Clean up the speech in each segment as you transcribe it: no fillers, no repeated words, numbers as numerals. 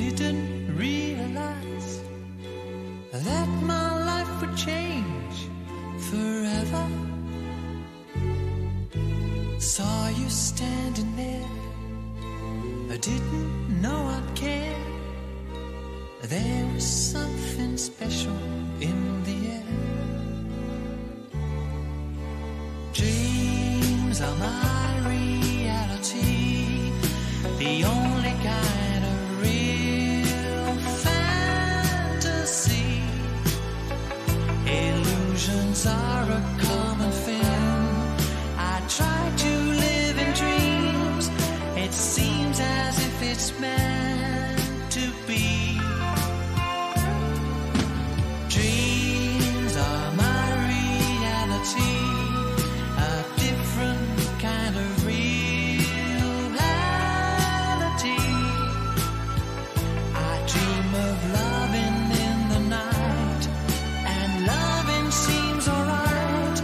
didn't realize that my life would change forever. Saw you standing there, I didn't know I'd care. There was something special in the air. Dreams are my reality, the only kind of real fantasy. Illusions are a common thing. I try to live in dreams. It seems as if it's meant to be. Dreams are my reality, a different kind of reality. I dream of loving in the night, and loving seems alright,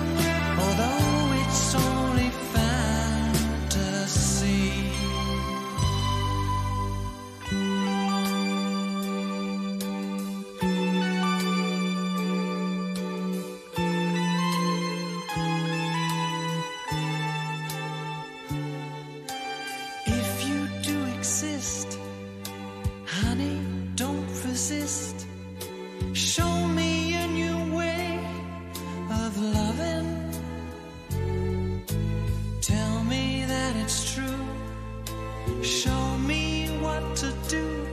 although it's only fantasy. If you do exist, honey, don't resist. Show me a new way of loving. Tell me that it's true. Show me what to do.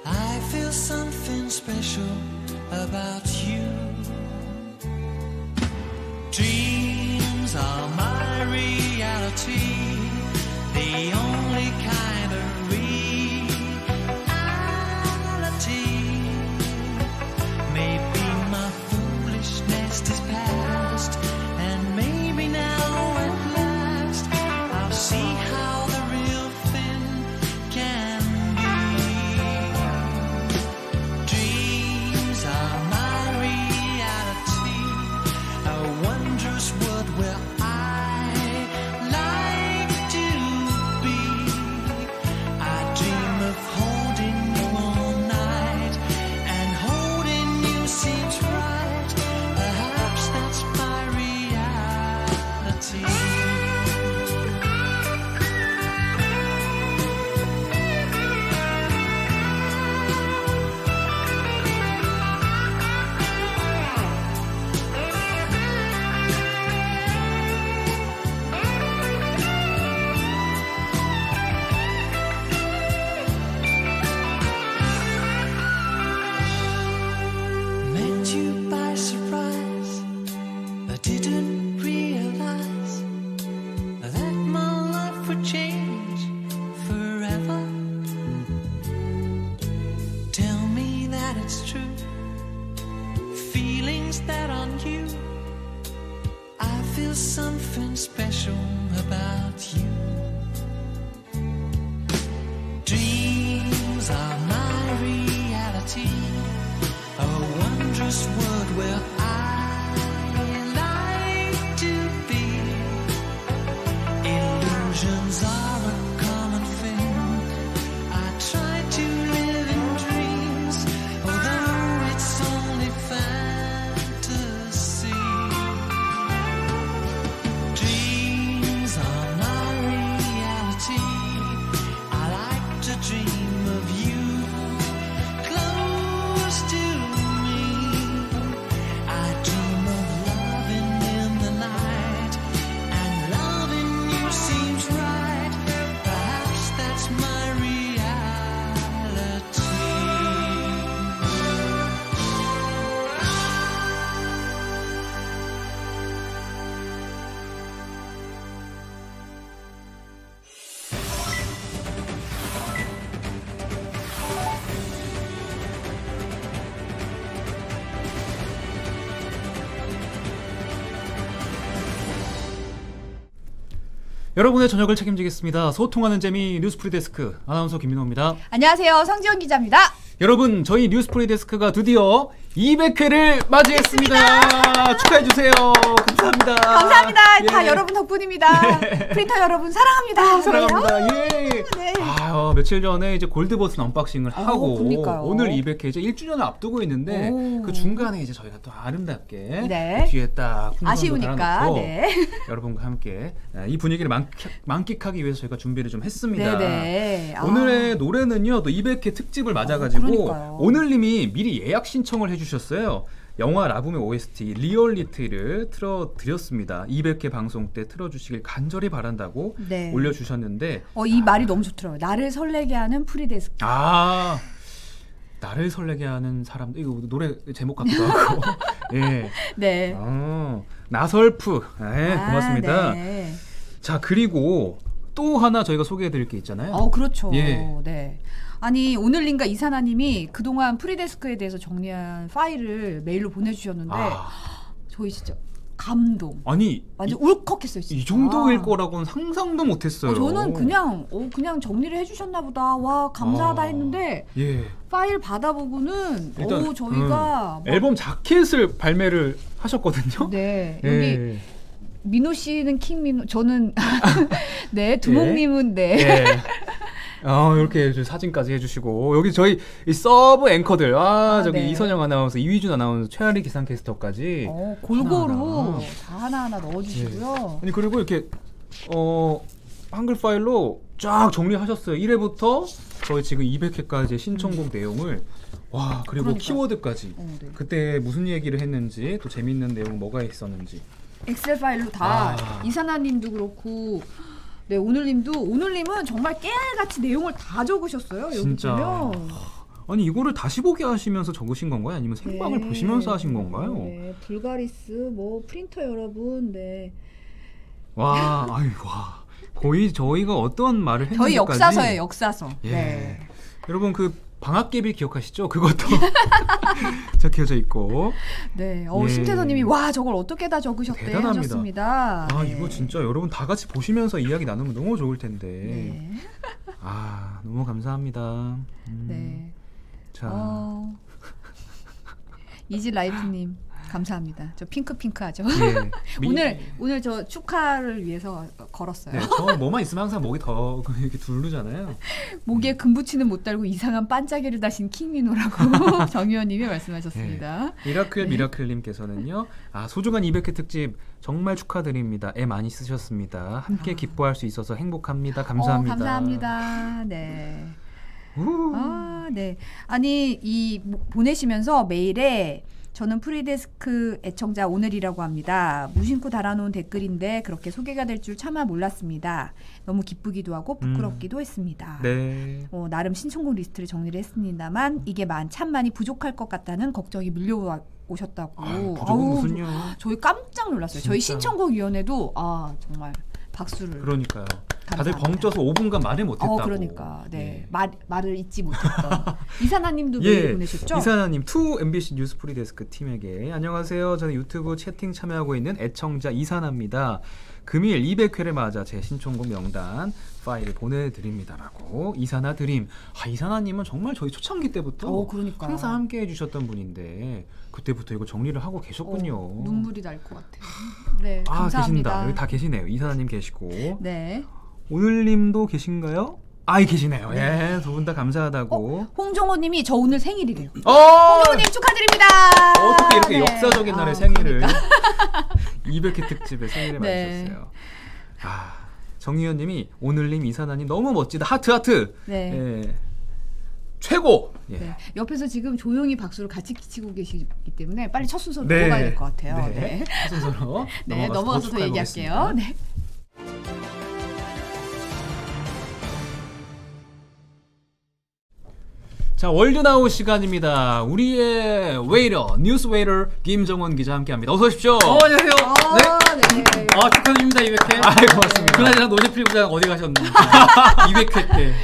I feel something special about you. Dreams are my reality, the only kind of reality. Maybe my foolishness is past, and maybe now at last I'll see how the real thing can be. Dreams are my reality, a wondrous world where I like to be. I dream of holding you all night, and holding you seems right. Perhaps that's my reality. Met you by surprise, I didn't realize that my life would change forever. Tell me that it's true, feelings that are new. I feel something special about you. Dreams are my reality, a wondrous world where I like to be. Illusions are a common thing. I try to live in dreams, although it's only fantasy. Dreams are my reality. I like to dream of you close to me. I dream of loving in the night, and loving you seems right. Perhaps that's my reality. 여러분의 저녁을 책임지겠습니다. 소통하는 재미 뉴스프리데스크 아나운서 김민호입니다. 안녕하세요. 성지원 기자입니다. 여러분, 저희 뉴스프리데스크가 드디어 200회를 맞이했습니다. 축하해주세요. 감사합니다. 감사합니다. 다 예. 여러분 덕분입니다. 프린터 여러분 사랑합니다. 사랑합니다. 예. 네. 아, 며칠 전에 이제 골드 버튼 언박싱을 하고 그러니까요. 오늘 200회 이제 1주년을 앞두고 있는데 오. 그 중간에 이제 저희가 또 아름답게 네. 그 뒤에 딱 풍선도 아쉬우니까. 달아놓고 네. 여러분과 함께 이 분위기를 만끽하기 위해서 저희가 준비를 좀 했습니다. 네네. 오늘의 노래는요, 또 200회 특집을 맞아가지고 그러니까요. 오늘님이 미리 예약 신청을 해주셨어요. 영화 라붐의 OST 리얼리티를 틀어드렸습니다. 200회 방송 때 틀어주시길 간절히 바란다고 네. 올려주셨는데 이 말이 너무 좋더라고요. 나를 설레게 하는 프리데스크. 나를 설레게 하는 사람들, 이거 노래 제목 같기도 하고. 예. 네. 나설프. 고맙습니다. 네. 자, 그리고 또 하나 저희가 소개해드릴 게 있잖아요. 그렇죠. 예. 네. 아니 오늘님과 이사나님이 그동안 프리데스크에 대해서 정리한 파일을 메일로 보내주셨는데 저희 진짜 감동. 아니 완전 울컥했어요. 진짜. 이 정도일 거라고는 상상도 못했어요. 저는 그냥 정리를 해주셨나 보다. 와 감사하다 했는데 예. 파일 받아보고는 일단, 저희가 앨범 자켓을 발매를 하셨거든요. 네 예. 여기 민호 씨는 킹민호, 저는 네 두목님은 네. 예. 이렇게 사진까지 해주시고 여기 저희 이 서브 앵커들 저기 네. 이선영 아나운서, 이휘준 아나운서, 최아리 기상캐스터까지 골고루 다 하나하나 넣어주시고요. 아니 그리고 이렇게 한글 파일로 쫙 정리하셨어요. 1회부터 저희 지금 200회까지 신청곡 내용을 그리고 그러니까. 키워드까지 네. 그때 무슨 얘기를 했는지 또 재밌는 내용 뭐가 있었는지 엑셀 파일로 다 이사나님도 그렇고 네 오늘님은 정말 깨알같이 내용을 다 적으셨어요. 여기 진짜. 보면. 아니 이거를 다시 보기 하시면서 적으신 건가요? 아니면 생방을 보시면서 하신 건가요? 네, 불가리스 프린터 여러분, 네. 거의 저희가 어떤 말을 했는지까지 저희 역사서예요, 역사서. 예. 네. 여러분 그 방학개비 기억하시죠? 그것도 적혀져 있고. 네. 예. 심태서님이 저걸 어떻게 다 적으셨대 대단합니다. 하셨습니다. 네. 이거 진짜 여러분 다 같이 보시면서 이야기 나누면 너무 좋을 텐데. 네. 너무 감사합니다. 네. 자. 이지라이프님 감사합니다. 저 핑크하죠. 예. 오늘 저 축하를 위해서 걸었어요. 네, 저 뭐만 있으면 항상 목이 더 이렇게 두르잖아요. 목에 금붙이는 못 달고 이상한 반짝이를 다신 킹민호라고 정의원님이 말씀하셨습니다. 미라클님께서는요. 소중한 200회 특집 정말 축하드립니다. 애 많이 쓰셨습니다. 함께 기뻐할 수 있어서 행복합니다. 감사합니다. 감사합니다. 네. 네. 아니 보내시면서 메일에 저는 프리데스크 애청자 오늘이라고 합니다. 무심코 달아놓은 댓글인데 그렇게 소개가 될 줄 차마 몰랐습니다. 너무 기쁘기도 하고 부끄럽기도 했습니다. 네. 나름 신청곡 리스트를 정리를 했습니다만 이게 참 많이 부족할 것 같다는 걱정이 밀려오셨다고. 부족은 무슨요? 저희 깜짝 놀랐어요. 진짜. 저희 신청곡 위원회도 정말 박수를. 그러니까요. 다들 감사합니다. 벙쪄서 5분간 말을 못했다고. 그러니까 네. 예. 말을 잊지 못했던 이사나님도 메일 보내셨죠? 이사나님, 투 MBC 뉴스 프리데스크 팀에게 안녕하세요. 저는 유튜브 채팅 참여하고 있는 애청자 이사나입니다. 금일 200회를 맞아 제 신청곡 명단 파일을 보내드립니다라고. 이사나 드림. 이사나님은 정말 저희 초창기 때부터 그러니까요. 항상 함께 해주셨던 분인데 그때부터 이거 정리를 하고 계셨군요. 눈물이 날 것 같아요. 네, 감사합니다. 계신다. 여기 다 계시네요. 이사나님 계시고. 네. 오늘님도 계신가요? 계시네요. 예, 두 분 다 감사하다고. 홍정호님이 저 오늘 생일이래요. 홍정호님 축하드립니다. 어떻게 이렇게 역사적인 날에 생일을 그러니까. 200회 특집에 생일을 맞으셨어요. 정의원님이 오늘님, 이사나님 너무 멋지다. 하트. 네. 예. 최고. 예. 네. 옆에서 지금 조용히 박수를 같이 치고 계시기 때문에 빨리 첫 순서로 넘어가야 될 것 같아요. 네. 첫 순서로 넘어가서 더 얘기할게요. 네. 자, 월드나우 시간입니다. 우리의 웨이터, 뉴스 웨이터 김정원 기자 함께합니다. 어서 오십시오. 안녕하세요. 네. 축하드립니다. 200회. 고맙습니다. 그나저나 노재필 부장 어디 가셨는지 200회 때.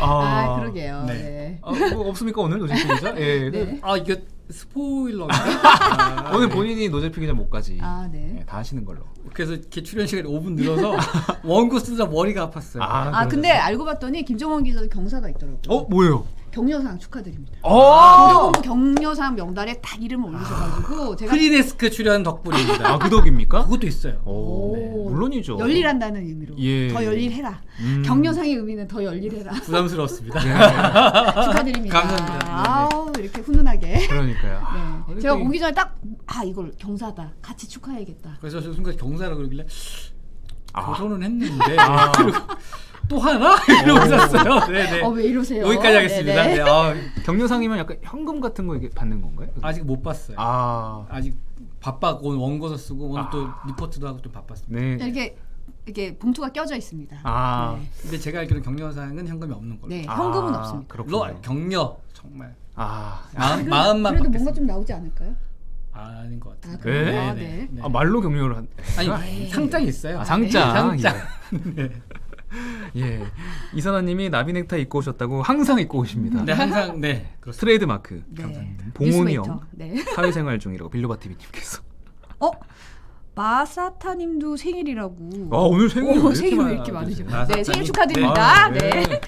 그러게요. 네. 뭐 없습니까 오늘 노재필 기자? 예. 네. 이게 스포일러인가? 오늘 본인이 노재필 기자 못 가지. 네. 다 하시는 걸로. 그래서 이렇게 출연 시간이 5분 늘어서 원고 쓰느라 머리가 아팠어요. 근데 알고 봤더니 김정원 기자도 경사가 있더라고요. 뭐예요? 격려상 축하드립니다. 아, 공동본부 격려상 명단에 딱 이름을 올리셔가지고 제가 프리데스크 출연 덕분입니다. 아, 그 덕입니까? 그것도 있어요. 오, 네. 물론이죠. 열일한다는 의미로 예. 더 열일해라. 격려상의 의미는 더 열일해라. 부담스럽습니다. 축하드립니다. 감사합니다. 네, 네. 아우 이렇게 훈훈하게. 그러니까요. 네. 제가 오기 전에 딱 이걸 경사다. 같이 축하해야겠다. 그래서 저 순간 경사라 그러길래 아. 결혼은 했는데 그리고 또 하나? 이러고 있었어요. 네네. 왜 이러세요? 여기까지 하겠습니다. 네네. 네, 격려상이면 약간 현금 같은 거 이게 받는 건가요? 아직 못 봤어요. 아, 아직 바빴고 오늘 원고서 쓰고 오늘 또 리포트도 하고 좀 바빴습니다. 네. 이렇게 봉투가 껴져 있습니다. 아, 네. 근데 제가 알기로는 격려상은 현금이 없는 걸로. 네, 아, 현금은 없습니다. 그렇군요. 격려 정말 아, 마음만 그래도 받겠습니다. 뭔가 좀 나오지 않을까요? 아닌 것 같아요. 그래요? 네? 아, 네. 네. 네. 아, 말로 격려를 한. 아니 상장이 있어요. 아, 상장. 상장. 예. 예. 이선아님이 나비 넥타이 입고 오셨다고 항상 입고 오십니다. 네 항상 네 그렇습니다. 트레이드 마크. 네. 봉훈이 뉴스메이터. 형. 네. 사회생활 중이라고 빌로바 TV님께서. 마사타님도 생일이라고. 오늘 생일이 왜 생일 왜 많아? 이렇게 많으죠? 마사타님. 네, 생일 축하드립니다. 네. 네.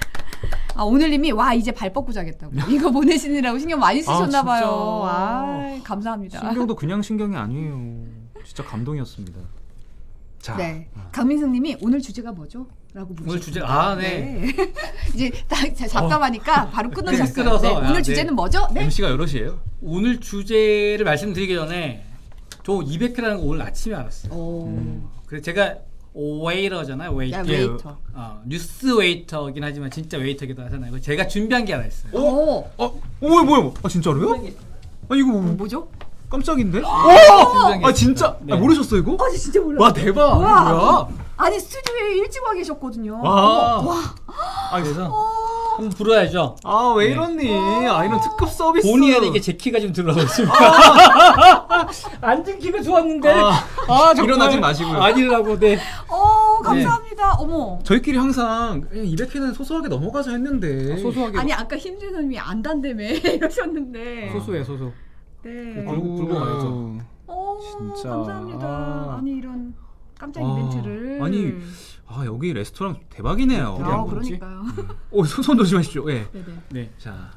오늘님이 이제 발 뻗고 자겠다고 이거 보내시느라고 신경 많이 쓰셨나봐요. 진짜. 감사합니다. 신경도 그냥 신경이 아니에요. 진짜 감동이었습니다. 자, 네, 강민승님이 오늘 주제가 뭐죠? 라고 물으셨습니다. 오늘 주제 네. 이제 딱 잡담하니까 바로 끊어졌어요. 끊어서, 네, 오늘 네. 주제는 뭐죠? 네. MC가 여럿이에요? 오늘 주제를 말씀드리기 전에 저 200회라는 거 오늘 아침에 알았어요. 그래서 제가 웨이터잖아요. 웨이터. 웨이터. 뉴스 웨이터긴 하지만 진짜 웨이터기도 하잖아요. 제가 준비한 게 하나 있어요. 뭐야? 아, 진짜로요? 아, 이거 뭐죠? 깜짝인데? 준비한 게 아, 진짜? 있습니다. 네. 아, 모르셨어요, 이거? 진짜 몰라. 와, 대박. 이거 뭐야? 아니 스튜디오에 일찍 와 계셨거든요. 와. 아, 그래서 한번 불어야죠. 아, 왜 이러니? 이런 특급 서비스. 본의 아니게 제 키가 좀 들어가고 있습니다. 앉은 키가 좋았는데. 정말. 일어나지 마시고요. 아니라고, 네. 감사합니다. 어머. 저희끼리 항상 200회는 소소하게 넘어가자 했는데. 소소하게. 아니 아까 힘드님이 안단다며 이러셨는데. 소소해, 소소. 네. 불고 가야죠. 진짜. 감사합니다. 아니 이런 깜짝 이벤트를. 아니, 여기 레스토랑 대박이네요. 그러니까요. 손 조심하십시오. 예. 네네. 네. 자,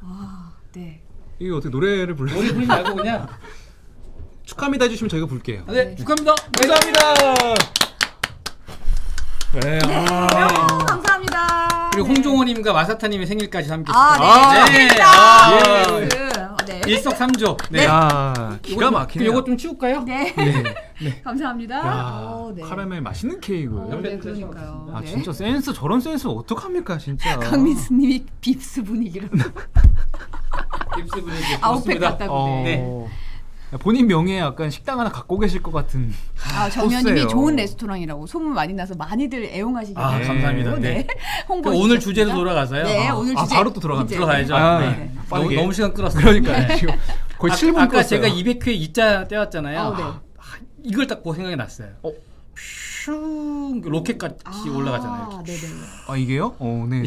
네. 이게 어떻게 노래를 머리 부르지? 부리지 말고 그냥. 축하합니다 해주시면 저희가 부를게요. 네, 축하합니다. 감사합니다. 네, 감사합니다. 그리고 네. 홍종호님과 마사타님의 생일까지 함께 네. 축하드립니다. 네. 네. 일석삼조. 네. 야, 기가 막히네요. 요거 좀 치울까요? 네. 네. 감사합니다. 야, 네. 카라멜 맛있는 케이크. 네, 그러니까요. 아, 네. 진짜 센스, 저런 센스 어떡합니까, 진짜. 강민수님이 빕스 분위기로 깁스 분위기. 아웃백 좋습니다. 같다고. 네. 본인 명예에 약간 식당 하나 갖고 계실 것 같은. 정현님이 없어요. 좋은 레스토랑이라고 소문 많이 나서 많이들 애용하시겠네요. 아, 감사합니다. 네. 홍보. 그럼 오늘 주제로 돌아가서요. 네, 오늘 주제. 바로 또 들어갑니다. 이제. 들어가야죠. 아, 네. 빠르게. 너무 시간 끌었어요. 그러니까요. 지금 거의 7분 아까 껐어요. 제가 200회 이자 떼었잖아요. 네. 이걸 딱 보고 생각이 났어요. 슝 로켓같이 올라가잖아요. 네네. 이게요? 네.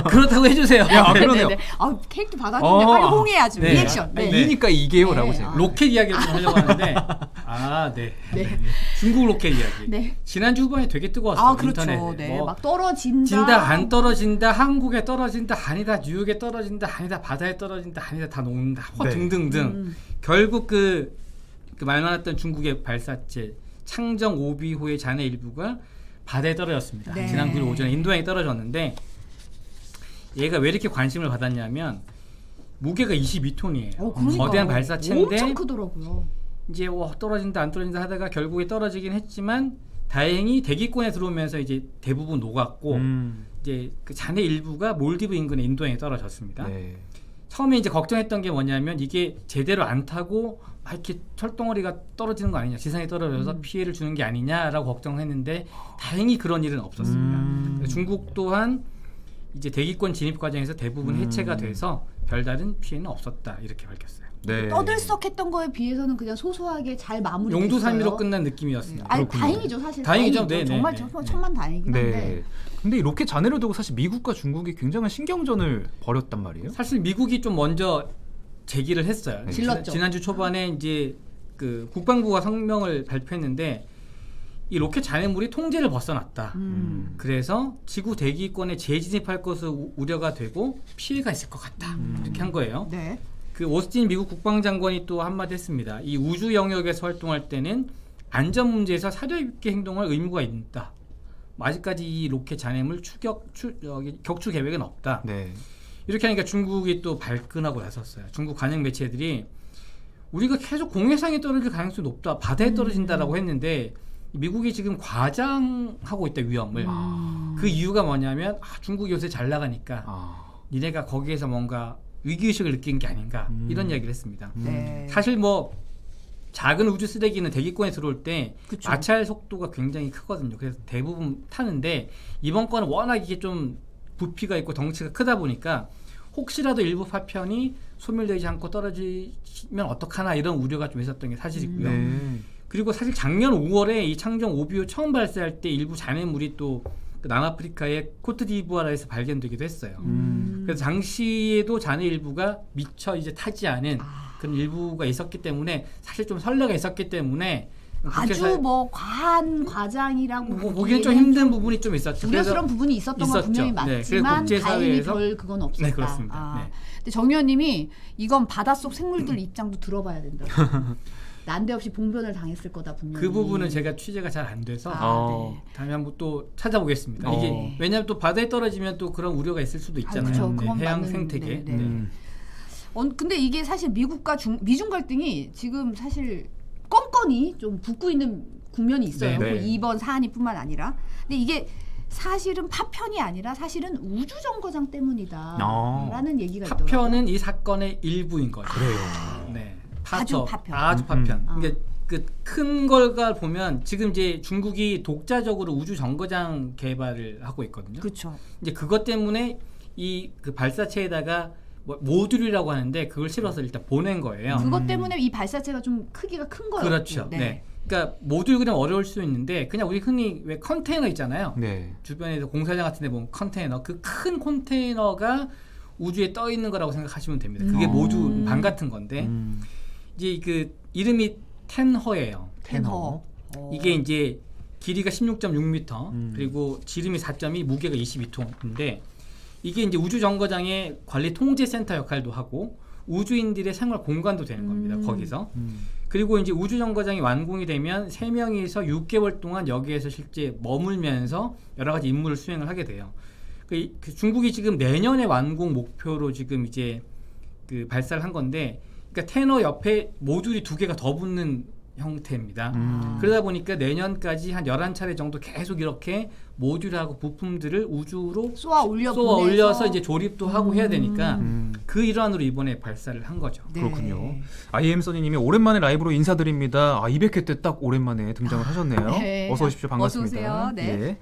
그렇다고 해주세요. 그러네요. 케이크도 받았는데 빨리 홍해야죠. 네. 리액션. 네. 이니까 이게요라고 네. 제가. 로켓 이야기를 좀 하려고 하는데 네. 중국 로켓 이야기. 네. 지난주 후반에 되게 뜨거웠어요. 그렇죠. 인터넷에. 네. 뭐 막 떨어진다. 진다 안 떨어진다 한국에 떨어진다 아니다 뉴욕에 떨어진다 아니다 바다에 떨어진다 아니다 다 녹는다 네. 등등등. 결국 그 말 많았던 중국의 발사체 창정 5비호의 잔해 일부가 바다에 떨어졌습니다. 네. 지난 9일 오전에 인도양에 떨어졌는데 얘가 왜 이렇게 관심을 받았냐면 무게가 22톤이에요. 거대한 발사체인데 엄청 크더라고요. 이제 떨어진다 안 떨어진다 하다가 결국에 떨어지긴 했지만 다행히 대기권에 들어오면서 이제 대부분 녹았고 이제 그 잔해 일부가 몰디브 인근의 인도양에 떨어졌습니다. 네. 처음에 이제 걱정했던 게 뭐냐면 이게 제대로 안 타고 이렇게 철덩어리가 떨어지는 거 아니냐, 지상에 떨어져서 피해를 주는 게 아니냐라고 걱정했는데 다행히 그런 일은 없었습니다. 중국 또한 이제 대기권 진입 과정에서 대부분 해체가 돼서 별다른 피해는 없었다 이렇게 밝혔어요. 네. 떠들썩했던 거에 비해서는 그냥 소소하게 잘 마무리됐어요. 용두사미로 끝난 느낌이었습니다. 아니 그렇군요. 다행이죠 사실. 다행이죠. 네, 정말 네, 네. 천만 다행이긴 네. 한데. 근데 이 로켓 잔해를 두고 사실 미국과 중국이 굉장한 신경전을 벌였단 말이에요. 사실 미국이 좀 먼저 제기를 했어요. 질렀죠. 지난주 초반에 이제 그 국방부가 성명을 발표했는데 이 로켓 잔해물이 통제를 벗어났다. 음. 그래서 지구 대기권에 재진입할 것으로 우려가 되고 피해가 있을 것 같다. 이렇게 한 거예요. 네. 그 오스틴 미국 국방장관이 또 한마디 했습니다. 이 우주 영역에서 활동할 때는 안전 문제에서 사려 있게 행동할 의무가 있다. 아직까지 이 로켓 잔해물 격추 계획은 없다. 네. 이렇게 하니까 중국이 또 발끈하고 나섰어요. 중국 관영 매체들이 우리가 계속 공해상에 떨어질 가능성이 높다. 바다에 떨어진다라고 했는데 미국이 지금 과장하고 있다, 위험을. 그 이유가 뭐냐면 중국이 요새 잘 나가니까 니네가 거기에서 뭔가 위기의식을 느낀 게 아닌가 이런 이야기를 했습니다. 네. 사실 뭐 작은 우주 쓰레기는 대기권에 들어올 때 그쵸. 마찰 속도가 굉장히 크거든요. 그래서 대부분 타는데 이번 거는 워낙 이게 좀 부피가 있고 덩치가 크다 보니까 혹시라도 일부 파편이 소멸되지 않고 떨어지면 어떡하나 이런 우려가 좀 있었던 게 사실이고요. 네. 그리고 사실 작년 5월에 이 창정 5BO 처음 발사할 때 일부 잔해물이 또 남아프리카의 코트디부아라에서 발견되기도 했어요. 그래서 당시에도 잔해 일부가 미처 이제 타지 않은 그런 일부가 있었기 때문에 사실 좀 설레가 있었기 때문에 아주 뭐 과한 과장이라고 보기엔 좀 힘든 부분이 좀 있었죠. 우려스러운 부분이 있었던 건 분명히 네, 맞지만 다행히 별 그건 없었다. 네, 그렇습니다. 네. 근데 정 의원님이 이건 바닷속 생물들 입장도 들어봐야 된다. 난데없이 봉변을 당했을 거다 분명히. 그 부분은 제가 취재가 잘 안 돼서 네. 다음에 한번 또 찾아보겠습니다. 이게 네. 왜냐하면 또 바다에 떨어지면 또 그런 우려가 있을 수도 있잖아요. 그렇죠. 그건 해양 맞는, 생태계. 네, 네. 근데 이게 사실 미국과 미중 갈등이 지금 사실 껌껌이 좀 붙고 있는 국면이 있어요. 네, 네. 뭐 이번 사안이뿐만 아니라. 근데 이게 사실은 파편이 아니라 사실은 우주 정거장 때문이다라는 얘기가 있더라고요. 파편은 이 사건의 일부인 거죠. 그래요. 네. 아주 파편. 아주 파편. 그러니까 그 큰 걸가 보면 지금 이제 중국이 독자적으로 우주 정거장 개발을 하고 있거든요. 그렇죠. 이제 그것 때문에 이 그 발사체에다가 뭐 모듈이라고 하는데 그걸 실어서 일단 보낸 거예요. 그것 때문에 이 발사체가 좀 크기가 큰 거예요. 그렇죠. 네. 그러니까 모듈 그냥 어려울 수 있는데 그냥 우리 흔히 왜 컨테이너 있잖아요. 네. 주변에서 공사장 같은 데 보면 컨테이너, 그 큰 컨테이너가 우주에 떠 있는 거라고 생각하시면 됩니다. 그게 모듈 반 같은 건데 이제 그 이름이 텐허예요. 텐허. 이게 이제 길이가 16.6m 그리고 지름이 4.2, 무게가 22톤인데 이게 이제 우주 정거장의 관리 통제 센터 역할도 하고 우주인들의 생활 공간도 되는 겁니다. 거기서. 그리고 이제 우주 정거장이 완공이 되면 3명에서 6개월 동안 여기에서 실제 머물면서 여러 가지 임무를 수행을 하게 돼요. 그 중국이 지금 내년에 완공 목표로 지금 이제 그 발사를 한 건데, 그러니까 테너 옆에 모듈이 2개가 더 붙는 형태입니다. 그러다 보니까 내년까지 한 11차례 정도 계속 이렇게 모듈하고 부품들을 우주로 쏘아 올려서 이제 조립도 하고 해야 되니까 그 일환으로 이번에 발사를 한 거죠. 네. 그렇군요. IM 써니님이 오랜만에 라이브로 인사드립니다. 200회 때 딱 오랜만에 등장을 하셨네요. 네. 어서 오십시오. 반갑습니다. 어서 오세요. 네. 예.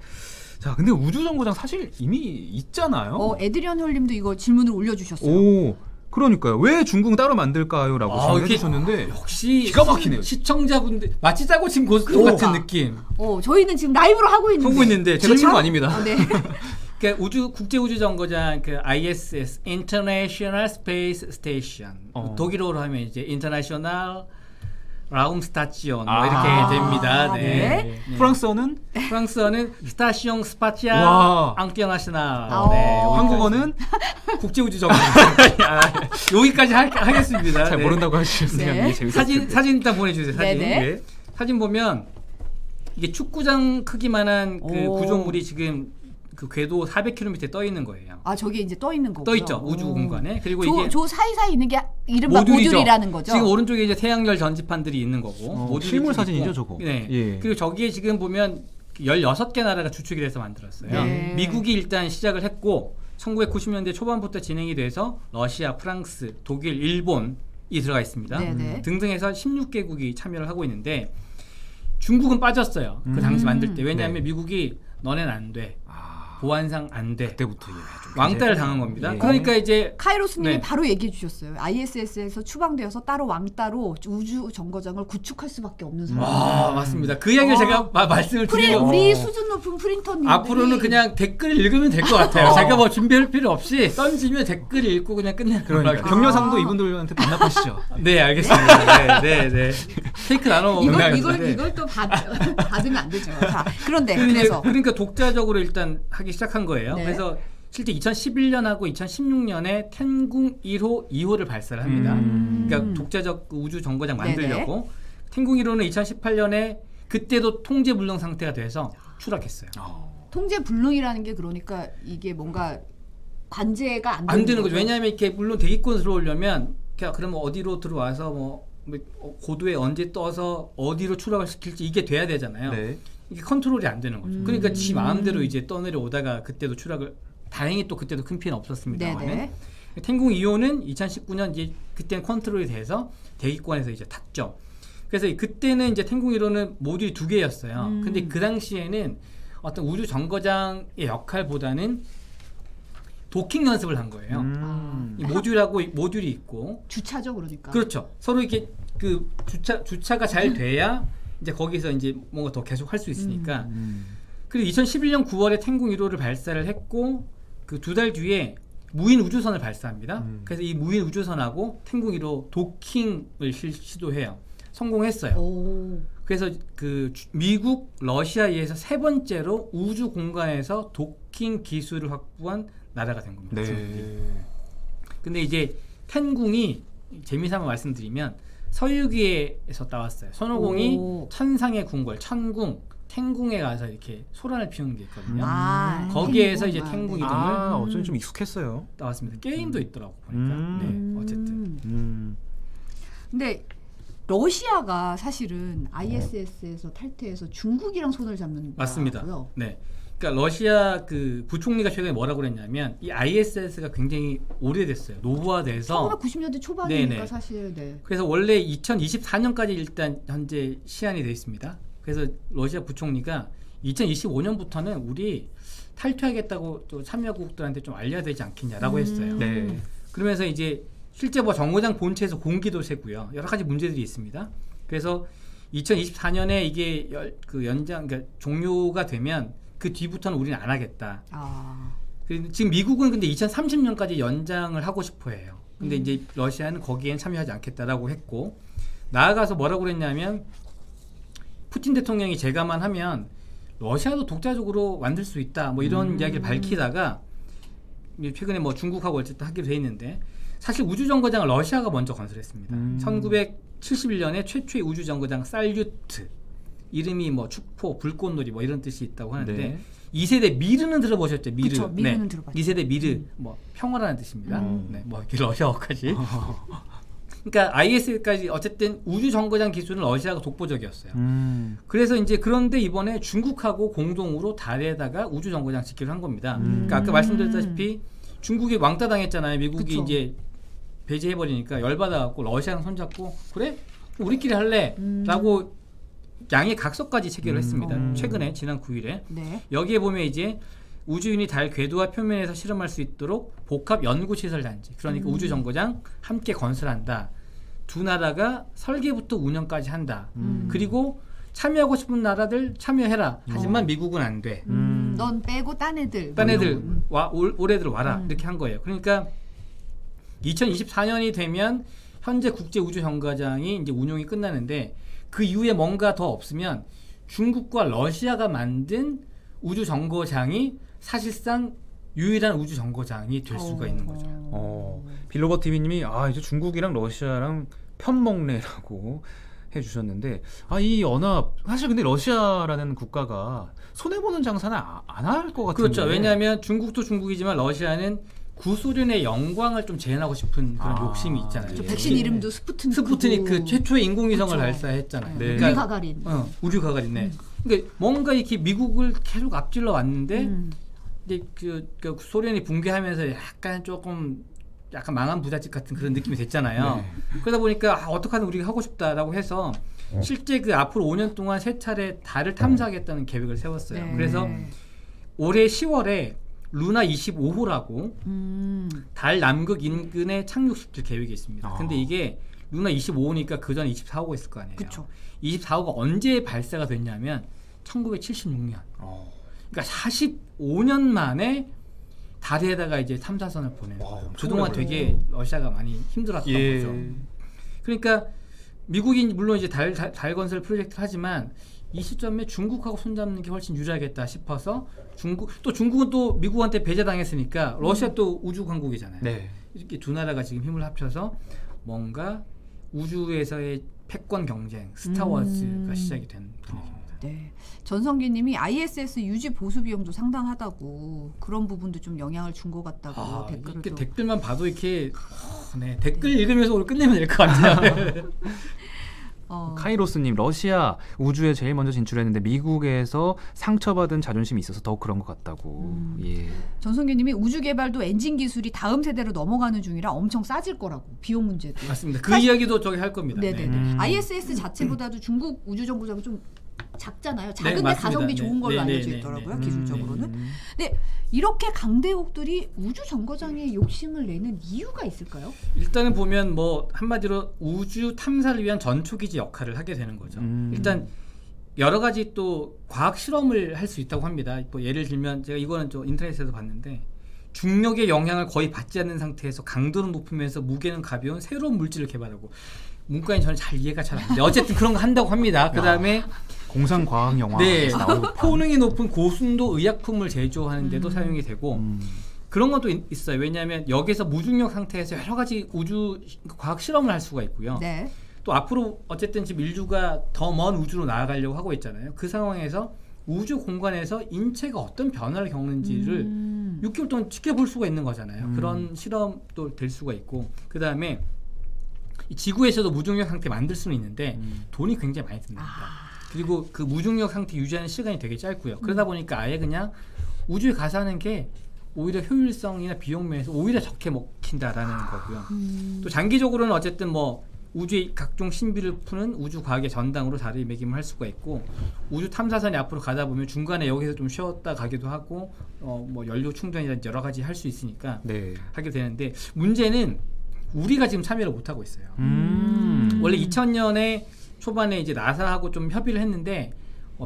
자, 근데 우주정거장 사실 이미 있잖아요. 에드리언 홀님도 이거 질문을 올려주셨어요. 오, 그러니까요. 왜 중국은 따로 만들까요?라고 질문해 이렇게 주셨는데 역시 기가 막히네요. 시청자분들 마치 짜고 친 고스톱 같은 느낌 저희는 지금 라이브로 하고 있는데. 제가 친 거 아닙니다. 네. 그러니까 국제 우주 정거장 그 ISS International Space Station 독일어로 하면 이제 International 라움스타치온 뭐 이렇게 됩니다. 네. 프랑스어는 프랑스어는 스타시옹 스파티아 와. 앙티어나시날. 네. 한국어는 국제 우주 정거장. 여기까지 하겠습니다. 잘 네. 모른다고 하시는데 네. 사진 일단 보내주세요. 사진. 네네. 네. 사진 보면 이게 축구장 크기만한 그 구조물이 지금 그 궤도 400km 떠 있는 거예요. 저게 이제 떠 있는 거고요. 떠 있죠. 우주 공간에. 그리고 이게 저 사이사이 있는 게 이른바 모듈이죠. 모듈이라는 거죠. 지금 오른쪽에 이제 태양열 전지판들이 있는 거고. 모듈이 실물 좀 사진이죠, 있고. 저거. 네. 예. 그리고 저기에 지금 보면 16개 나라가 주축이 돼서 만들었어요. 네. 미국이 일단 시작을 했고 1990년대 초반부터 진행이 돼서 러시아, 프랑스, 독일, 일본이 들어가 있습니다. 네네. 등등해서 16개국이 참여를 하고 있는데 중국은 빠졌어요. 그 당시 만들 때. 왜냐하면 미국이 너넨 안 돼. 보안상 안 돼. 그때부터 좀 왕따를 당한 겁니다. 예. 그러니까 이제 카이로스님이 네. 바로 얘기해 주셨어요. ISS에서 추방되어서 따로 왕따로 우주 정거장을 구축할 수밖에 없는 상황. 맞습니다. 그 이야기를 제가 말씀을 드리려고 우리 수준 높은 프린터님 앞으로는 그냥 댓글 읽으면 될 것 같아요. 제가 뭐 준비할 필요 없이 던지면 댓글 읽고 그냥 끝내는 그러니까 거라고. 격려상도 이분들한테 반납하시죠. 네, 알겠습니다. 네. 케이크 나눠 먹는 이걸 또 받으면 안 되죠. 자, 그런데 그래서 그러니까 독자적으로 일단 하기 시작한 거예요. 네. 그래서 실제 2011년하고 2016년에 텐궁 1호, 2호를 발사를 합니다. 그러니까 독자적 우주 정거장 만들려고. 텐궁 1호는 2018년에 그때도 통제 불능 상태가 돼서 추락했어요. 통제 불능이라는 게 그러니까 이게 뭔가 관제가 안 되는 거죠. 왜냐하면 이렇게 물론 대기권 들어오려면 그러면 어디로 들어와서 뭐 고도에 언제 떠서 어디로 추락을 시킬지 이게 돼야 되잖아요. 네. 이게 컨트롤이 안 되는 거죠. 그러니까 지 마음대로 이제 떠내려 오다가 그때도 추락을 다행히 또 그때도 큰 피해는 없었습니다만. 텐궁 2호는 2019년 이제 그때는 컨트롤이 돼서 대기권에서 이제 탔죠. 그래서 그때는 이제 텐궁 1호는 모듈이 2개였어요. 근데 그 당시에는 어떤 우주 정거장의 역할보다는 도킹 연습을 한 거예요. 이 모듈이 있고 주차죠, 그러니까. 그렇죠. 서로 이렇게 그 주차가 잘 돼야 이제 거기서 이제 뭔가 더 계속 할 수 있으니까. 그리고 2011년 9월에 텐궁 1호를 발사를 했고 그 2달 뒤에 무인 우주선을 발사합니다. 그래서 이 무인 우주선하고 텐궁 1호 도킹을 시도해요. 성공했어요. 그래서 그 미국, 러시아에 의해서 3번째로 우주 공간에서 도킹 기술을 확보한 나라가 된 겁니다. 중국이. 근데 이제 텐궁이 재미삼아 말씀드리면 서유기에서 따왔어요. 손오공이 천상의 궁궐, 천궁, 텐궁에 가서 이렇게 소란을 피우는 게 있거든요. 거기에서 이제 텐궁 이름을 어쩐지 좀 익숙했어요. 따왔습니다. 게임도 있더라고 보니까. 네, 어쨌든. 근데 러시아가 사실은 ISS에서 탈퇴해서 중국이랑 손을 잡는 맞습니다. 네. 그러니까 러시아 그 부총리가 최근에 뭐라고 그랬냐면 이 ISS가 굉장히 오래됐어요. 노후화돼서 1990년대 초반이니까 네네. 사실 네. 그래서 원래 2024년까지 일단 현재 시한이 돼 있습니다. 그래서 러시아 부총리가 2025년부터는 우리 탈퇴하겠다고 또 참여국들한테 좀 알려야 되지 않겠냐라고 했어요. 네. 그러면서 이제 실제 뭐 정거장 본체에서 공기도 새고요. 여러 가지 문제들이 있습니다. 그래서 2024년에 이게 그러니까 종료가 되면 그 뒤부터는 우리는 안 하겠다. 지금 미국은 근데 2030년까지 연장을 하고 싶어 해요. 근데 이제 러시아는 거기엔 참여하지 않겠다라고 했고, 나아가서 뭐라고 그랬냐면 푸틴 대통령이 제가만 하면 러시아도 독자적으로 만들 수 있다. 뭐 이런 이야기를 밝히다가 최근에 뭐 중국하고 어쨌든 하기로 돼 있는데, 사실 우주정거장을 러시아가 먼저 건설했습니다. 1971년에 최초의 우주정거장 살유트, 이름이 뭐 축포, 불꽃놀이 뭐 이런 뜻이 있다고 하는데, 네. 2세대 미르는 들어보셨죠? 미르. 그쵸, 미르는 들어봤죠. 2세대 미르, 뭐 평화라는 뜻입니다. 네, 뭐 이렇게 러시아어까지. 그러니까 IS까지 어쨌든 우주정거장 기술은 러시아가 독보적이었어요. 그래서 이제 그런데 이번에 중국하고 공동으로 달에다가 우주정거장 짓기로 한 겁니다. 그러니까 아까 말씀드렸다시피 중국이 왕따 당했잖아요. 미국이 그쵸. 이제 배제해버리니까 열받아갖고 러시아랑 손잡고 그래? 우리끼리 할래? 라고 양의 각서까지 체결을 했습니다. 최근에 지난 9일에. 네. 여기에 보면 이제 우주인이 달 궤도와 표면에서 실험할 수 있도록 복합 연구시설 단지, 그러니까 우주정거장 함께 건설한다. 두 나라가 설계부터 운영까지 한다. 그리고 참여하고 싶은 나라들 참여해라. 하지만 미국은 안 돼. 넌 빼고 딴 애들. 올해들 와라. 이렇게 한 거예요. 그러니까 2024년이 되면 현재 국제 우주 정거장이 이제 운용이 끝나는데, 그 이후에 뭔가 더 없으면 중국과 러시아가 만든 우주 정거장이 사실상 유일한 우주 정거장이 될 수가 있는 거죠. 빌로버 TV님이 이제 중국이랑 러시아랑 편먹네라고 해주셨는데, 이 연합 사실 근데 러시아라는 국가가 손해 보는 장사는 안 할 것 같은데. 그렇죠. 왜냐하면 중국도 중국이지만 러시아는 구소련의 영광을 좀 재현하고 싶은 그런 욕심이 있잖아요. 저 백신 이름도 스푸트니크 최초의 인공위성을 그렇죠. 발사했잖아요. 네. 그러니까, 우리 가가린. 우리 가가린. 네. 그러니까 뭔가 이렇게 미국을 계속 앞질러 왔는데, 이제 그 소련이 붕괴하면서 약간 망한 부잣집 같은 그런 느낌이 됐잖아요. 네. 그러다 보니까 어떡하든 우리가 하고 싶다라고 해서 실제 그 앞으로 5년 동안 3차례 달을 탐사하겠다는 계획을 세웠어요. 네. 그래서 올해 10월에 루나 25호라고 달 남극 인근에 착륙시킬 계획이 있습니다. 근데 이게 루나 25호니까 그 전에 24호가 있을 거 아니에요. 그쵸. 24호가 언제 발사가 됐냐면 1976년. 그러니까 45년 만에 달에다가 이제 탐사선을 보내는 거예요. 그동안 되게 러시아가 많이 힘들었던 거죠. 그러니까 미국이 물론 이제 달 건설 프로젝트를 하지만 이 시점에 중국하고 손잡는 게 훨씬 유리하겠다 싶어서 중국은 또 미국한테 배제당했으니까 러시아 또 우주 강국이잖아요. 네. 이렇게 두 나라가 지금 힘을 합쳐서 뭔가 우주에서의 패권 경쟁, 스타워즈가 시작이 된 분위기입니다. 네. 전성기님이 ISS 유지 보수 비용도 상당하다고 그런 부분도 좀 영향을 준 것 같다고 댓글을 이렇게 또. 댓글만 봐도 이렇게 네, 댓글 읽으면서 오늘 끝내면 될 것 같아요. 카이로스님, 러시아 우주에 제일 먼저 진출했는데 미국에서 상처받은 자존심이 있어서 더욱 그런 것 같다고. 예. 전성기님이 우주 개발도 엔진 기술이 다음 세대로 넘어가는 중이라 엄청 싸질 거라고 비용 문제도. 맞습니다. 그 이야기도 저기 할 겁니다. 네네네. ISS 자체보다도 중국 우주정거장은 좀 작잖아요. 작은데 맞습니다. 가성비 좋은 걸로 네, 알려져 네, 있더라고요. 네, 기술적으로는. 근데 이렇게 강대국들이 우주정거장에 욕심을 내는 이유가 있을까요? 일단은 보면 뭐 한마디로 우주 탐사를 위한 전초기지 역할을 하게 되는 거죠. 일단 여러 가지 또 과학 실험을 할 수 있다고 합니다. 뭐 예를 들면 제가 이거는 저 인터넷에서 봤는데 중력의 영향을 거의 받지 않는 상태에서 강도는 높으면서 무게는 가벼운 새로운 물질을 개발하고, 문과인 저는 잘 이해가 잘 안 돼요. 어쨌든 그런 거 한다고 합니다. 그 다음에 공상과학 영화 네, 나오고 효능이 높은 고순도 의약품을 제조하는 데도 사용이 되고 그런 것도 있어요. 왜냐하면 여기서 무중력 상태에서 여러 가지 우주 과학 실험을 할 수가 있고요. 네. 또 앞으로 어쨌든 지금 인류가 더 먼 우주로 나아가려고 하고 있잖아요. 그 상황에서 우주 공간에서 인체가 어떤 변화를 겪는지를 6개월 동안 지켜볼 수가 있는 거잖아요. 그런 실험도 될 수가 있고, 그 다음에 지구에서도 무중력 상태 만들 수는 있는데 돈이 굉장히 많이 듭니다. 그리고 그 무중력 상태 유지하는 시간이 되게 짧고요. 그러다 보니까 아예 그냥 우주에 가서 하는 게 오히려 효율성이나 비용 면에서 오히려 적게 먹힌다라는 거고요. 또 장기적으로는 어쨌든 뭐 우주의 각종 신비를 푸는 우주 과학의 전당으로 자리매김을 할 수가 있고, 우주 탐사선이 앞으로 가다 보면 중간에 여기서 좀 쉬었다 가기도 하고 뭐 연료 충전이라든지 여러 가지 할 수 있으니까 네. 하게 되는데, 문제는 우리가 지금 참여를 못 하고 있어요. 원래 2000년에 초반에 이제 나사하고 좀 협의를 했는데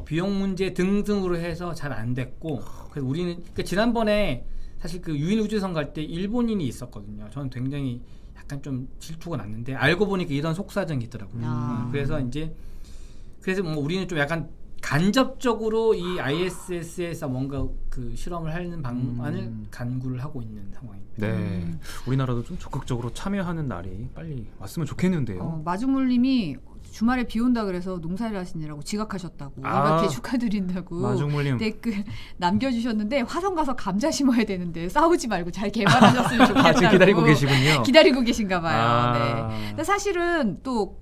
비용 문제 등등으로 해서 잘 안 됐고, 그래서 우리는 그러니까 지난번에 사실 그 유인 우주선 갈 때 일본인이 있었거든요. 저는 굉장히 약간 좀 질투가 났는데 알고 보니까 이런 속사정이 있더라고요. 그래서 뭐 우리는 좀 약간 간접적으로 이 ISS에서 뭔가 그 실험을 하는 방안을 간구를 하고 있는 상황입니다. 네. 우리나라도 좀 적극적으로 참여하는 날이 빨리 왔으면 좋겠는데요. 마중물님이 주말에 비 온다 그래서 농사일 하시느라고 지각하셨다고 이렇게 축하드린다고 마중물님 댓글 남겨주셨는데, 화성 가서 감자 심어야 되는데 싸우지 말고 잘 개발하셨으면 좋겠다고 지금 기다리고 계시군요. 기다리고 계신가 봐요. 네. 근데 사실은 또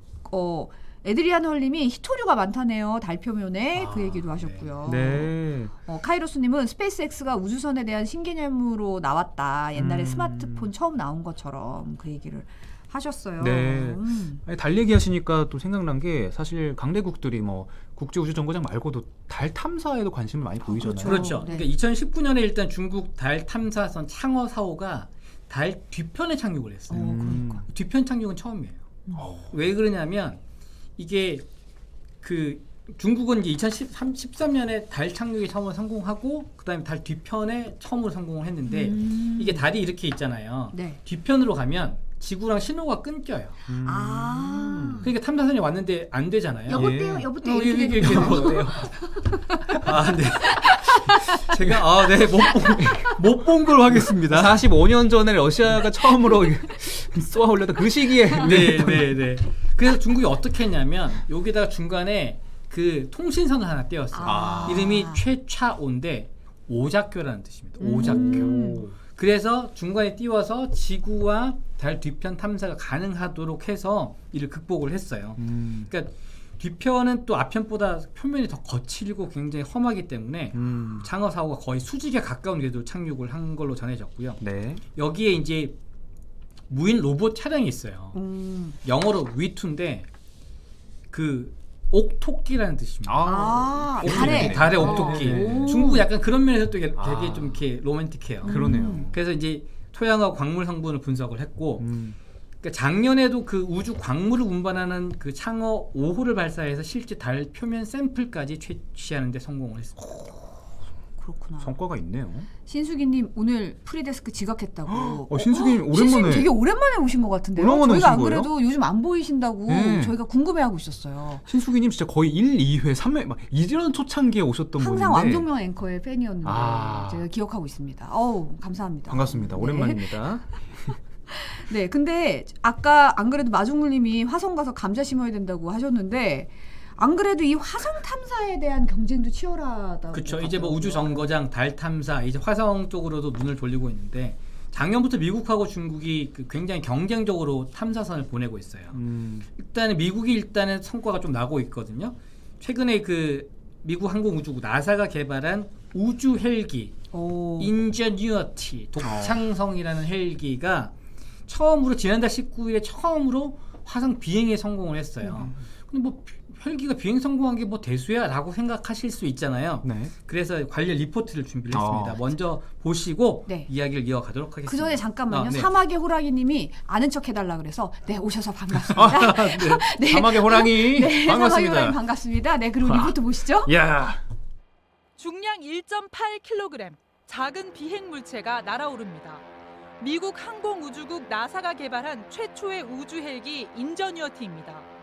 에드리안 헐님이 히토류가 많다네요. 달 표면에 그 얘기도 하셨고요. 네. 카이로스님은 스페이스X가 우주선에 대한 신개념으로 나왔다. 옛날에 스마트폰 처음 나온 것처럼 그 얘기를 하셨어요. 네. 아니, 달 얘기하시니까 또 생각난 게, 사실 강대국들이 뭐 국제우주정거장 말고도 달 탐사에도 관심을 많이 보이잖아요. 그렇죠. 네. 그러니까 2019년에 일단 중국 달 탐사선 창어 4호가 달 뒤편에 착륙을 했어요. 그러니까. 뒤편 착륙은 처음이에요. 왜 그러냐면 이게 그 중국은 이제 2013년에 달 착륙에 처음으로 성공하고 그다음에 달 뒤편에 처음으로 성공을 했는데, 이게 달이 이렇게 있잖아요. 네. 뒤편으로 가면 지구랑 신호가 끊겨요. 그러니까 탐사선이 왔는데 안 되잖아요. 여보세요, 여보세요. 이렇게 되거든요. 아, 네. 제가 못 본 걸로 하겠습니다. 45년 전에 러시아가 처음으로 쏘아 올렸던 그 시기에. 네. 그래서 중국이 어떻게 했냐면 여기다가 중간에 그 통신선을 하나 띄웠어요. 이름이 최차오인데 오작교라는 뜻입니다. 오작교. 그래서 중간에 띄워서 지구와 달 뒤편 탐사가 가능하도록 해서 이를 극복을 했어요. 그러니까 뒤편은 또 앞편보다 표면이 더 거칠고 굉장히 험하기 때문에 창어 4호가 거의 수직에 가까운 궤도 착륙을 한 걸로 전해졌고요. 네. 여기에 이제 무인 로봇 차량이 있어요. 영어로 V2인데 그 옥토끼라는 뜻입니다. 달의 옥토끼. 중국은 약간 그런 면에서 또 되게 좀 이렇게 로맨틱해요. 그러네요. 그래서 이제 토양과 광물 성분을 분석을 했고, 그러니까 작년에도 그 우주 광물을 운반하는 그 창어 5호를 발사해서 실제 달 표면 샘플까지 채취하는 데 성공을 했습니다. 그렇구나. 성과가 있네요. 신수기님 오늘 프리데스크 지각했다고. 신수기님 오랜만에. 신수님 되게 오랜만에 오신 것 같은데요. 오랜만에 저희가 안 오신 그래도 요즘 안 보이신다고 네. 저희가 궁금해하고 있었어요. 신수기님 진짜 거의 1, 2회, 3회 막 이런 초창기에 오셨던 항상 분인데 왕종명 앵커의 팬이었는데 제가 기억하고 있습니다. 어우 감사합니다. 반갑습니다. 네. 오랜만입니다. 네, 근데 아까 안 그래도 마중물님이 화성 가서 감자 심어야 된다고 하셨는데 안 그래도 이 화성 탐사에 대한 경쟁도 치열하다고. 그렇죠. 이제 뭐 우주 정거장, 달 탐사, 이제 화성 쪽으로도 눈을 돌리고 있는데 작년부터 미국하고 중국이 굉장히 경쟁적으로 탐사선을 보내고 있어요. 일단은 미국이 성과가 좀 나고 있거든요. 최근에 그 미국 항공우주국 나사가 개발한 우주 헬기 인저뉴어티 독창성이라는 헬기가 처음으로 지난달 19일에 처음으로 화성 비행에 성공을 했어요. 근데 뭐 헬기가 비행 성공한 게 뭐 대수야라고 생각하실 수 있잖아요. 네. 그래서 관련 리포트를 준비를 했습니다. 먼저 보시고 이야기를 이어가도록 하겠습니다. 그 전에 잠깐만요. 네. 사막의 호랑이님이 아는 척 해달라 그래서 네 오셔서 반갑습니다. 네. 사막의 호랑이 네, 반갑습니다. 사막의 호랑이 반갑습니다. 네 그리고 리포트 보시죠. 야. 중량 1.8kg 작은 비행 물체가 날아오릅니다. 미국 항공우주국 나사가 개발한 최초의 우주 헬기 인저뉴어티입니다.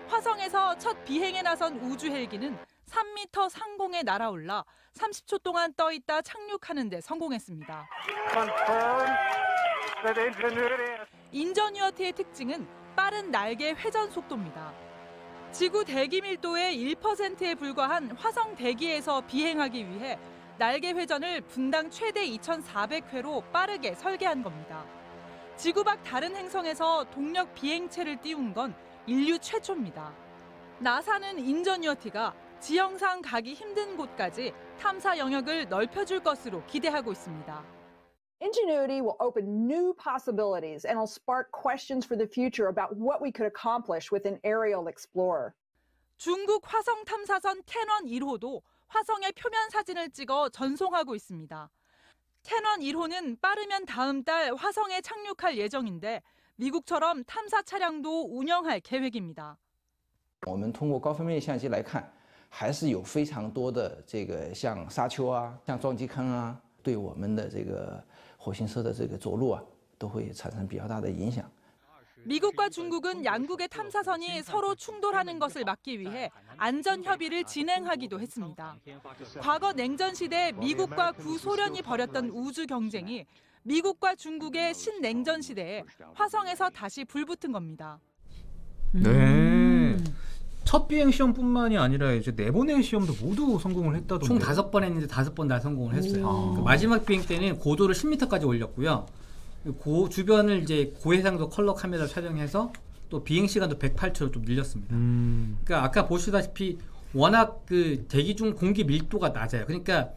화성에서 첫 비행에 나선 우주 헬기는 3m 상공에 날아올라 30초 동안 떠있다 착륙하는 데 성공했습니다. 인저뉴어티의 특징은 빠른 날개 회전 속도입니다. 지구 대기 밀도의 1%에 불과한 화성 대기에서 비행하기 위해 날개 회전을 분당 최대 2,400회로 빠르게 설계한 겁니다. 지구 밖 다른 행성에서 동력 비행체를 띄운 건 인류 최초입니다. 나사는 인저뉴어티가 지형상 가기 힘든 곳까지 탐사 영역을 넓혀줄 것으로 기대하고 있습니다. Ingenuity will open new possibilities and will spark questions for the future about what we could accomplish with an aerial explorer. 중국 화성 탐사선 캐넌 1호도 화성의 표면 사진을 찍어 전송하고 있습니다. 캐넌 1호는 빠르면 다음 달 화성에 착륙할 예정인데 미국처럼 탐사 차량도 운영할 계획입니다. 我们通过高分辨率相机来看，还是有非常多的这个像沙丘啊、像撞击坑啊，对我们的这个火星车的这个着陆啊，都会产生比较大的影响。 미국과 중국은 양국의 탐사선이 서로 충돌하는 것을 막기 위해 안전 협의를 진행하기도 했습니다. 과거 냉전 시대 미국과 구소련이 벌였던 우주 경쟁이 미국과 중국의 신냉전 시대에 화성에서 다시 불붙은 겁니다. 네. 첫 비행 시험뿐만이 아니라 이제 내보내 시험도 모두 성공을 했다던데. 총 5번 했는데 5번 다 성공을 했어요. 그 마지막 비행 때는 고도를 10m까지 올렸고요. 주변을 이제 고해상도 컬러 카메라 촬영해서 또 비행 시간도 108초로 좀 늘렸습니다. 그러니까 아까 보시다시피 워낙 그 대기 중 공기 밀도가 낮아요. 그러니까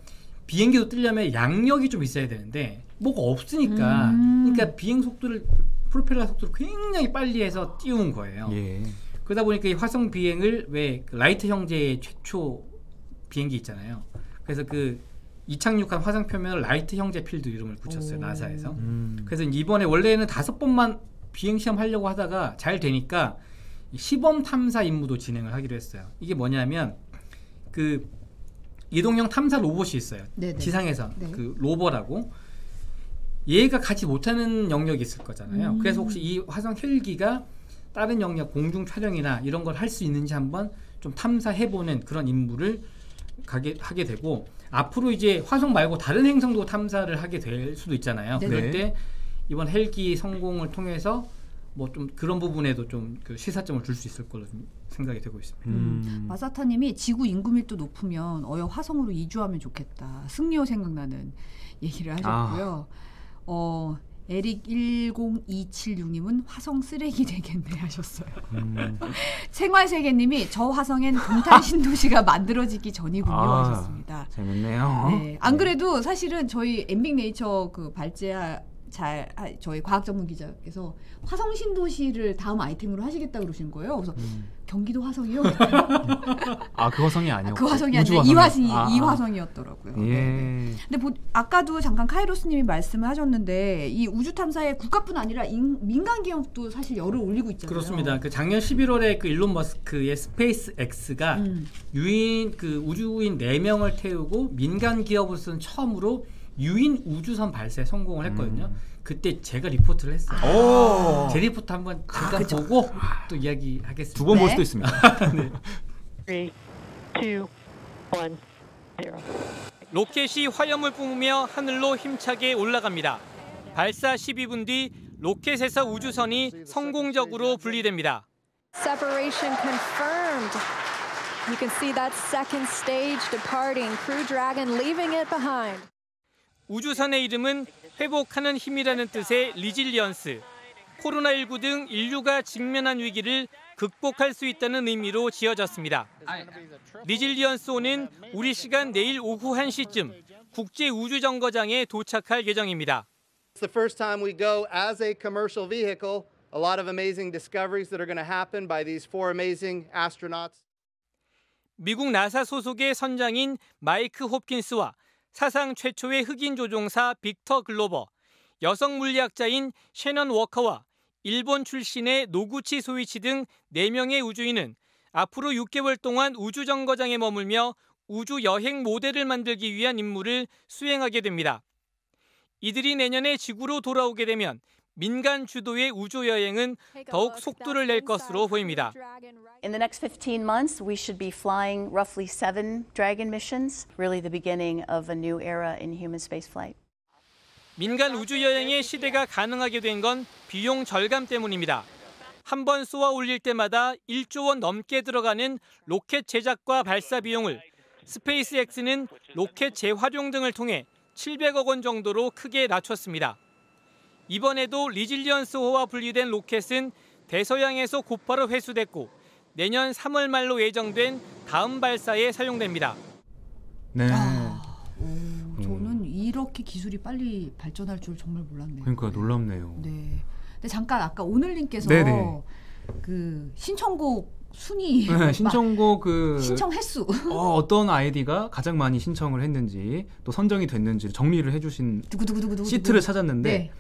비행기도 뜨려면 양력이 좀 있어야 되는데 뭐가 없으니까 그러니까 비행 속도를 프로펠러 속도를 굉장히 빨리 해서 띄운 거예요. 예. 그러다 보니까 이 화성 비행을 왜 그 라이트 형제의 최초 비행기 있잖아요. 그래서 그 이착륙한 화성 표면을 라이트 형제 필드 이름을 붙였어요. 나사에서. 그래서 이번에 원래는 5번만 비행 시험 하려고 하다가 잘 되니까 시범 탐사 임무도 진행을 하기로 했어요. 이게 뭐냐면 그 이동형 탐사 로봇이 있어요. 네네. 지상에서 네. 그 로버라고 얘가 가지 못하는 영역이 있을 거잖아요. 그래서 혹시 이 화성 헬기가 다른 영역 공중 촬영이나 이런 걸 할 수 있는지 한번 좀 탐사해보는 그런 임무를 하게 되고 앞으로 이제 화성 말고 다른 행성도 탐사를 하게 될 수도 있잖아요. 네네. 그럴 때 이번 헬기 성공을 통해서 뭐 좀 그런 부분에도 좀 그 시사점을 줄 수 있을 걸로 좀 생각이 되고 있습니다. 마사타님이 지구 인구 밀도 높으면 어여 화성으로 이주하면 좋겠다. 승리호 생각나는 얘기를 하셨고요. 에릭 10276님은 화성 쓰레기 되겠네 하셨어요. 생활세계님이 저 화성엔 동탄 신도시가 만들어지기 전이군요 하셨습니다. 재밌네요. 네, 안 그래도 사실은 저희 엠빅 네이처 그 발제자 저희 과학 전문 기자께서 화성 신도시를 다음 아이템으로 하시겠다 그러신 거예요. 그래서 경기도 화성이요? 아, 그 화성이 아니었고. 그 화성이 우주 아니라 화성이. 이 화성이었더라고요. 예. 네. 근데 아까도 잠깐 카이로스님이 말씀을 하셨는데 이 우주 탐사에 국가뿐 아니라 민간 기업도 사실 열을 올리고 있잖아요. 그렇습니다. 그 작년 11월에 그 일론 머스크의 스페이스 X가 유인 그 우주인 4명을 태우고 민간 기업으로서는 처음으로 유인 우주선 발사에 성공을 했거든요. 그때 제가 리포트를 했어요. 제 리포트 한번 잠깐 보고 또 이야기하겠습니다. 2번 볼 네. 수도 있습니다. 네. 3, 2, 1, 0. 로켓이 화염을 뿜으며 하늘로 힘차게 올라갑니다. 발사 12분 뒤 로켓에서 우주선이 성공적으로 분리됩니다. Separation confirmed. You can see that second stage departing. Crew Dragon leaving it behind. 우주선의 이름은 회복하는 힘이라는 뜻의 리질리언스. 코로나19 등 인류가 직면한 위기를 극복할 수 있다는 의미로 지어졌습니다. 리질리언스-5는 우리 시간 내일 오후 1시쯤 국제우주정거장에 도착할 예정입니다. It's the first time we go as a commercial vehicle. A lot of amazing discoveries that are going to happen by these 4 amazing astronauts. 미국 나사 소속의 선장인 마이크 홉킨스와 사상 최초의 흑인 조종사 빅터 글로버, 여성 물리학자인 셰넌 워커와 일본 출신의 노구치 소이치 등 4명의 우주인은 앞으로 6개월 동안 우주정거장에 머물며 우주 여행 모델을 만들기 위한 임무를 수행하게 됩니다. 이들이 내년에 지구로 돌아오게 되면 민간 주도의 우주 여행은 더욱 속도를 낼 것으로 보입니다. In the next 15 months, we should be flying roughly 7 Dragon missions, really the beginning of a new era in human spaceflight. 민간 우주 여행의 시대가 가능하게 된 건 비용 절감 때문입니다. 한 번 쏘아 올릴 때마다 1조 원 넘게 들어가는 로켓 제작과 발사 비용을 스페이스X는 로켓 재활용 등을 통해 700억 원 정도로 크게 낮췄습니다. 이번에도 리질리언스호와 분리된 로켓은 대서양에서 곧바로 회수됐고 내년 3월 말로 예정된 다음 발사에 사용됩니다. 네. 저는 이렇게 기술이 빨리 발전할 줄 정말 몰랐네요. 그러니까 놀랍네요. 네. 근데 잠깐 아까 오늘님께서 네네. 그 신청곡 순위, 신청곡 그 신청 횟수, 어떤 아이디가 가장 많이 신청을 했는지 또 선정이 됐는지 정리를 해주신 두구두구두구두구 시트를 찾았는데. 네.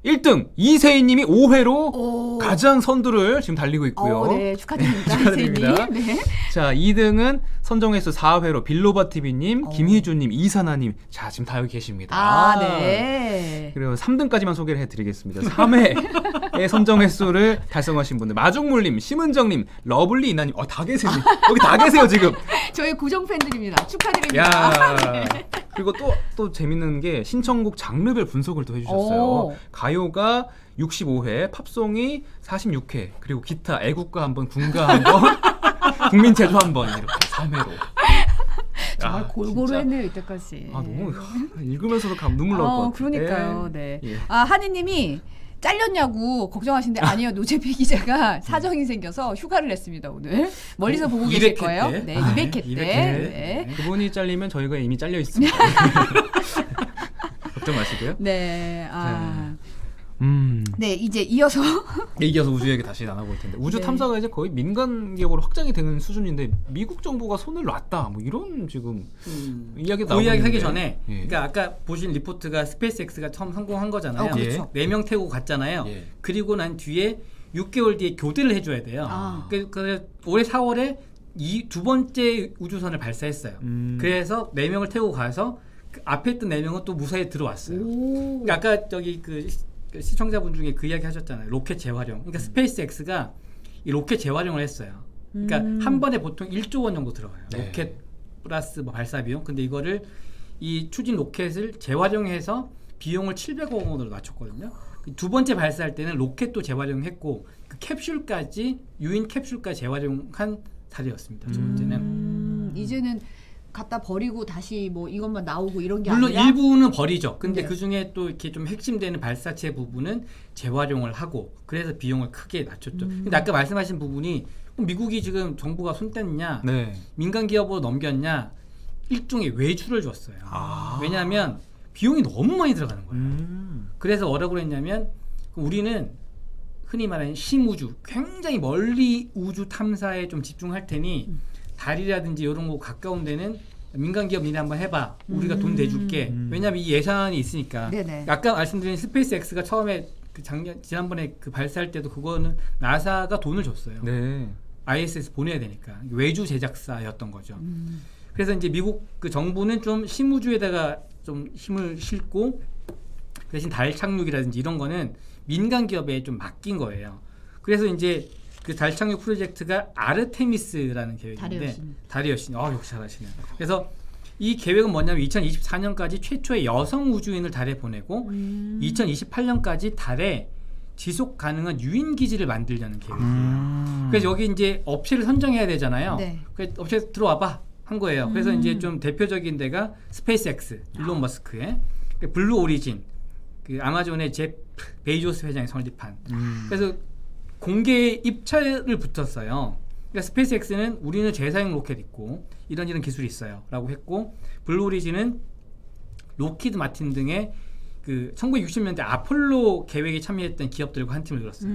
1등 이세희님이 5회로 가장 선두를 지금 달리고 있고요. 네, 축하드립니다. 축하드립니다. 네. 자, 2등은 선정횟수 4회로 빌로바TV님, 김희준님, 이사나님. 자, 지금 다 여기 계십니다. 네. 그리고 3등까지만 소개를 해드리겠습니다. 3회의 선정횟수를 달성하신 분들 마중물님, 심은정님, 러블리 이나님. 다 계세요. 여기 다 계세요 지금. 저희 고정 팬들입니다. 축하드립니다. 야. 네. 그리고 또 재밌는 게 신청곡 장르별 분석을 또 해주셨어요. 가요가 65회, 팝송이 46회, 그리고 기타, 애국가 한번, 군가 한번, 국민제조 한번 이렇게 3회로. 정말 골고루 했네요 이때까지. 너무 읽으면서도 눈물 나올 것 같아요. 그러니까요. 네. 예. 한이님이 잘렸냐고 걱정하시는데 아니요, 노재필 기자가 사정이 생겨서 휴가를 냈습니다 오늘. 멀리서 보고 계실 거예요. 때? 네, 200회 때. 네. 그분이 잘리면 저희가 이미 잘려 있습니다. 걱정 마시고요. 네. 네, 이제 이어서 우주 얘기 다시 나눠볼 텐데 우주 탐사가 이제 거의 민간 기업으로 확장이 되는 수준인데 미국 정부가 손을 놨다 뭐 이런 지금 이야기 나오고 그 이야기 하기 있는데. 전에 예. 그러니까 아까 보신 리포트가 스페이스X가 처음 성공한 거잖아요. 그렇죠. 4명 태우고 갔잖아요. 예. 그리고 난 뒤에 6개월 뒤에 교대를 해줘야 돼요. 그래서 올해 4월에 두 번째 우주선을 발사했어요. 그래서 4명을 태우고 가서 그 앞에 있던 4명은 또 무사히 들어왔어요. 그러니까 아까 저기 그 시청자분 중에 그 이야기 하셨잖아요. 로켓 재활용. 그러니까 스페이스X가 이 로켓 재활용을 했어요. 그러니까 한 번에 보통 1조 원 정도 들어가요. 네. 로켓 플러스 뭐 발사 비용. 근데 이거를 이 추진 로켓을 재활용해서 비용을 700억 원으로 낮췄거든요. 두 번째 발사할 때는 로켓도 재활용했고 그 캡슐까지 유인 캡슐까지 재활용한 사례였습니다. 두 번째는 이제는 갖다 버리고 다시 뭐 이것만 나오고 이런 게 물론 아니라 일부는 버리죠. 근데 네. 그 중에 또 이렇게 좀 핵심되는 발사체 부분은 재활용을 하고 그래서 비용을 크게 낮췄죠. 근데 아까 말씀하신 부분이 미국이 지금 정부가 손 뗐냐, 민간 기업으로 넘겼냐, 일종의 외주를 줬어요. 왜냐하면 비용이 너무 많이 들어가는 거예요. 그래서 뭐라고 그랬냐면 우리는 흔히 말하는 심우주, 굉장히 멀리 우주 탐사에 좀 집중할 테니 달이라든지 이런 거 가까운 데는 민간 기업 니네 한번 해봐. 우리가 돈 대줄게. 왜냐하면 이 예산이 있으니까. 네네. 아까 말씀드린 스페이스X가 처음에 그 지난번에 그 발사할 때도 그거는 나사가 돈을 줬어요. 네. ISS 보내야 되니까 외주 제작사였던 거죠. 그래서 이제 미국 그 정부는 좀 심우주에다가 좀 힘을 싣고 대신 달 착륙이라든지 이런 거는 민간 기업에 좀 맡긴 거예요. 그래서 이제 그 달 착륙 프로젝트가 아르테미스라는 계획인데 달의 여신. 역시 잘하시네. 그래서 이 계획은 뭐냐면 2024년까지 최초의 여성 우주인을 달에 보내고 2028년까지 달에 지속 가능한 유인 기지를 만들려는 계획이에요. 그래서 여기 이제 업체를 선정해야 되잖아요. 네. 그래서 업체 들어와봐 한 거예요. 그래서 이제 좀 대표적인 데가 스페이스X, 일론 머스크의 블루 오리진, 그 아마존의 제프 베이조스 회장이 설립한. 그래서 공개 입찰을 붙었어요. 그러니까 스페이스X는 우리는 재사용 로켓 있고 이런 기술이 있어요라고 했고, 블루 오리진은 로키드 마틴 등의 그 1960년대 아폴로 계획에 참여했던 기업들과 한 팀을 들었어요.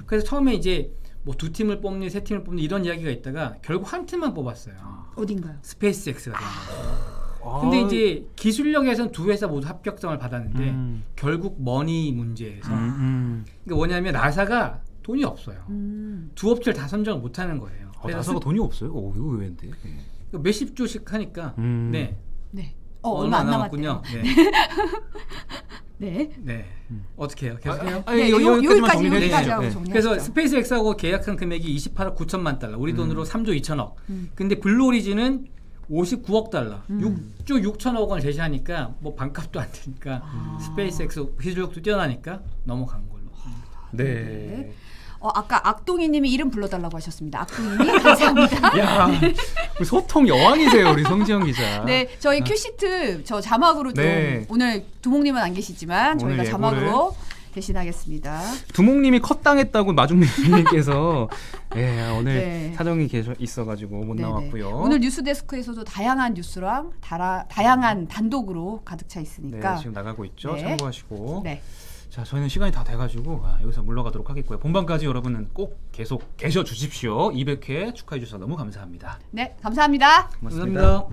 그래서 처음에 이제 뭐 2팀을 뽑니 3팀을 뽑니 이런 이야기가 있다가 결국 한 팀만 뽑았어요. 어딘가요? 스페이스X가 된 거예요. 근데 이제 기술력에서는 두 회사 모두 합격점을 받았는데 결국 머니 문제에서 그러니까 뭐냐면 나사가 돈이 없어요. 두 업체를 다 선정을 못하는 거예요. 나사가 돈이 없어요? 이거 의외인데. 몇십 조씩 하니까 네. 얼마 안 남았군요. 네. 네. 어떻게 해요? 계속해요? 여기까지 하고 정리하시죠. 그래서 스페이스X하고 계약한 금액이 28억 9천만 달러. 우리 돈으로 3조 2천억. 근데 블루 오리진은 59억 달러. 6조 6천억 원을 제시하니까 뭐 반값도 안 되니까 스페이스X 기술력도 뛰어나니까 넘어간 걸로. 네. 아까 악동이님이 이름 불러달라고 하셨습니다. 악동이님 감사합니다. 야, 소통 여왕이세요 우리 성지영 기자. 네, 저희 큐시트 저 자막으로 좀 오늘 두목님은 안 계시지만 저희가 자막으로 대신하겠습니다. 두목님이 컷당했다고 마중님께서 오늘 사정이 있어가지고 못 나왔고요. 오늘 뉴스데스크에서도 다양한 뉴스랑 다양한 단독으로 가득 차 있으니까 지금 나가고 있죠. 참고하시고. 네. 자, 저희는 시간이 다 돼가지고 여기서 물러가도록 하겠고요. 본방까지 여러분은 꼭 계속 계셔 주십시오. 200회 축하해 주셔서 너무 감사합니다. 네, 감사합니다. 고맙습니다.